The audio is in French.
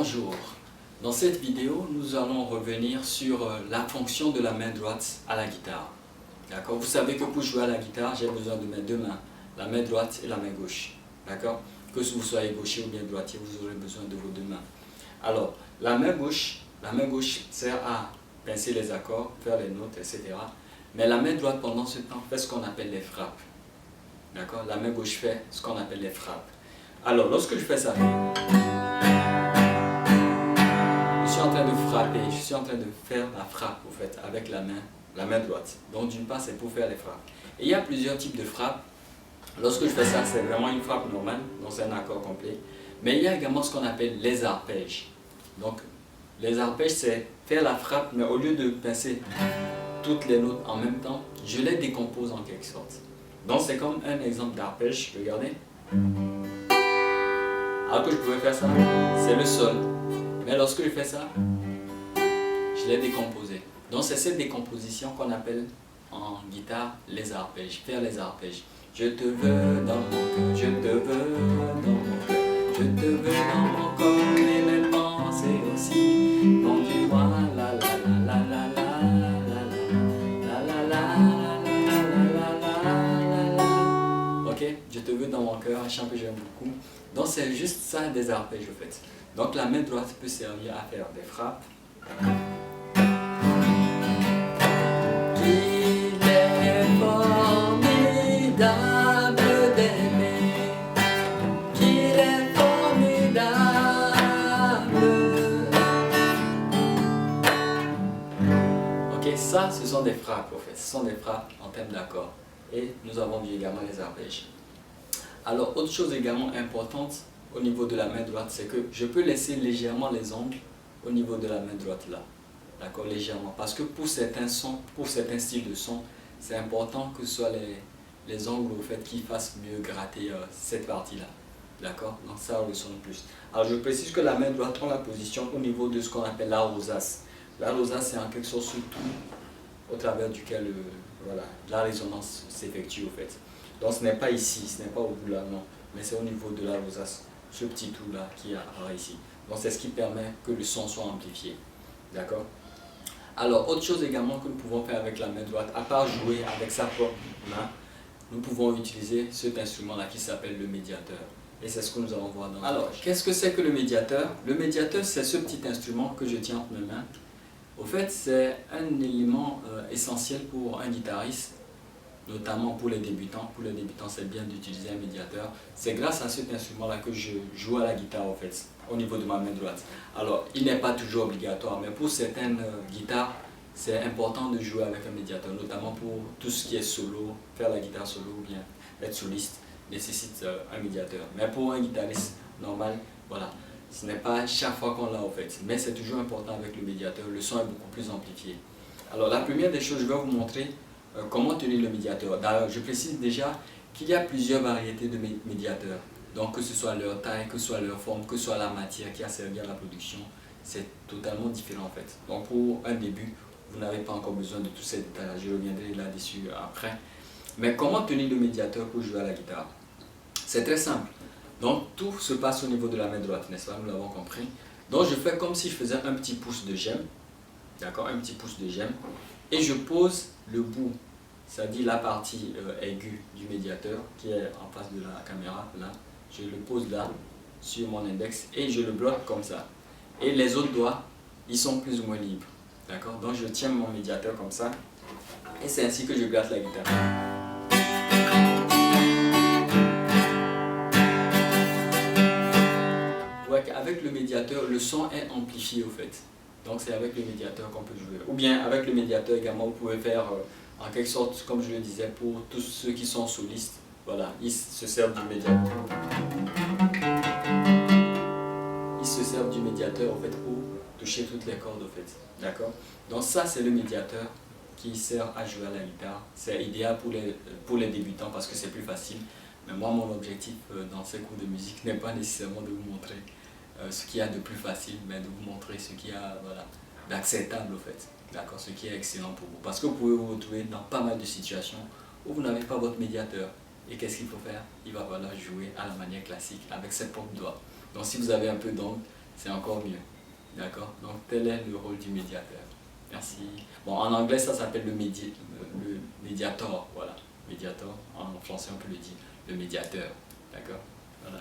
Bonjour, dans cette vidéo nous allons revenir sur la fonction de la main droite à la guitare. D'accord? Vous savez que pour jouer à la guitare j'ai besoin de mes deux mains, la main droite et la main gauche. D'accord? Que vous soyez gaucher ou bien droitier, vous aurez besoin de vos deux mains. Alors la main gauche sert à pincer les accords, faire les notes, etc. Mais la main droite pendant ce temps fait ce qu'on appelle les frappes. D'accord? La main gauche fait ce qu'on appelle les frappes. Alors lorsque je fais ça, je suis en train de frapper, je suis en train de faire la frappe au fait, avec la main droite. Donc d'une part c'est pour faire les frappes. Et il y a plusieurs types de frappes. Lorsque je fais ça, c'est vraiment une frappe normale, donc c'est un accord complet. Mais il y a également ce qu'on appelle les arpèges. Donc les arpèges c'est faire la frappe, mais au lieu de pincer toutes les notes en même temps, je les décompose en quelque sorte. Donc c'est comme un exemple d'arpège, regardez. Alors que je pouvais faire ça, c'est le sol. Mais lorsque je fais ça, je l'ai décomposé. Donc c'est cette décomposition qu'on appelle en guitare les arpèges, faire les arpèges. Je te veux dans mon cœur, je te veux dans mon cœur, je te veux dans mon corps et mes pensées aussi. Conduis-moi la la la la la la la la la la la. Ok, je te veux dans mon cœur, un chant que j'aime beaucoup. Donc c'est juste ça des arpèges en fait. Donc la main droite peut servir à faire des frappes. Qu'il est formidable d'aimer, qu'il est formidable. Ok, ça ce sont des frappes en fait, ce sont des frappes en termes d'accords. Et nous avons vu également les arpèges. Alors autre chose également importante au niveau de la main droite, c'est que je peux laisser légèrement les ongles au niveau de la main droite là, d'accord, légèrement, parce que pour certains sons, pour certains styles de son, c'est important que ce soit les ongles au fait qui fassent mieux gratter cette partie là, d'accord, donc ça ressonne plus. Alors je précise que la main droite on la positionne au niveau de ce qu'on appelle la rosace. La rosace c'est en quelque sorte surtout au travers duquel voilà, la résonance s'effectue au fait. Donc ce n'est pas ici, ce n'est pas au bout là, non, mais c'est au niveau de la rosace, ce petit trou là qui apparaît ici. Donc c'est ce qui permet que le son soit amplifié. D'accord? Alors autre chose également que nous pouvons faire avec la main droite, à part jouer avec sa propre main, nous pouvons utiliser cet instrument là qui s'appelle le médiateur. Et c'est ce que nous allons voir dans Alors qu'est-ce que c'est que le médiateur? Le médiateur c'est ce petit instrument que je tiens entre mes mains. Au fait c'est un élément essentiel pour un guitariste, notamment pour les débutants. Pour les débutants, c'est bien d'utiliser un médiateur. C'est grâce à cet instrument-là que je joue à la guitare, en fait, au niveau de ma main droite. Alors, il n'est pas toujours obligatoire, mais pour certaines guitares, c'est important de jouer avec un médiateur, notamment pour tout ce qui est solo, faire la guitare solo ou bien être soliste, nécessite un médiateur. Mais pour un guitariste normal, voilà, ce n'est pas chaque fois qu'on l'a, en fait, mais c'est toujours important avec le médiateur. Le son est beaucoup plus amplifié. Alors, la première des choses, je vais vous montrer comment tenir le médiateur. D'ailleurs, je précise déjà qu'il y a plusieurs variétés de médiateurs. Donc que ce soit leur taille, que ce soit leur forme, que ce soit la matière qui a servi à la production, c'est totalement différent en fait. Donc pour un début, vous n'avez pas encore besoin de tous ces détails. Je reviendrai là-dessus après. Mais comment tenir le médiateur pour jouer à la guitare? C'est très simple. Donc tout se passe au niveau de la main droite, n'est-ce pas? Nous l'avons compris. Donc je fais comme si je faisais un petit pouce de gemme. D'accord? Un petit pouce de gemme. Et je pose le bout, c'est-à-dire la partie aiguë du médiateur qui est en face de la caméra, là. Je le pose là, sur mon index, et je le bloque comme ça. Et les autres doigts, ils sont plus ou moins libres. D'accord? Donc je tiens mon médiateur comme ça, et c'est ainsi que je gratte la guitare. Ouais, avec le médiateur, le son est amplifié au fait. Donc c'est avec le médiateur qu'on peut jouer. Ou bien avec le médiateur également, vous pouvez faire en quelque sorte, comme je le disais, pour tous ceux qui sont solistes, voilà, ils se servent du médiateur. Ils se servent du médiateur en fait pour toucher toutes les cordes en fait. D'accord? Donc ça c'est le médiateur qui sert à jouer à la guitare. C'est idéal pour les débutants parce que c'est plus facile. Mais moi mon objectif dans ces cours de musique n'est pas nécessairement de vous montrer ce qu'il y a de plus facile, mais de vous montrer ce qu'il y a voilà, d'acceptable en fait, d'accord, ce qui est excellent pour vous. Parce que vous pouvez vous retrouver dans pas mal de situations où vous n'avez pas votre médiateur. Et qu'est-ce qu'il faut faire? Il va falloir jouer à la manière classique avec ses propres doigts. Donc si vous avez un peu d'angle, c'est encore mieux. D'accord? Donc tel est le rôle du médiateur. Merci. Bon, en anglais, ça s'appelle le médiator. Voilà. Médiator. En français, on peut le dire le médiateur. D'accord? Voilà.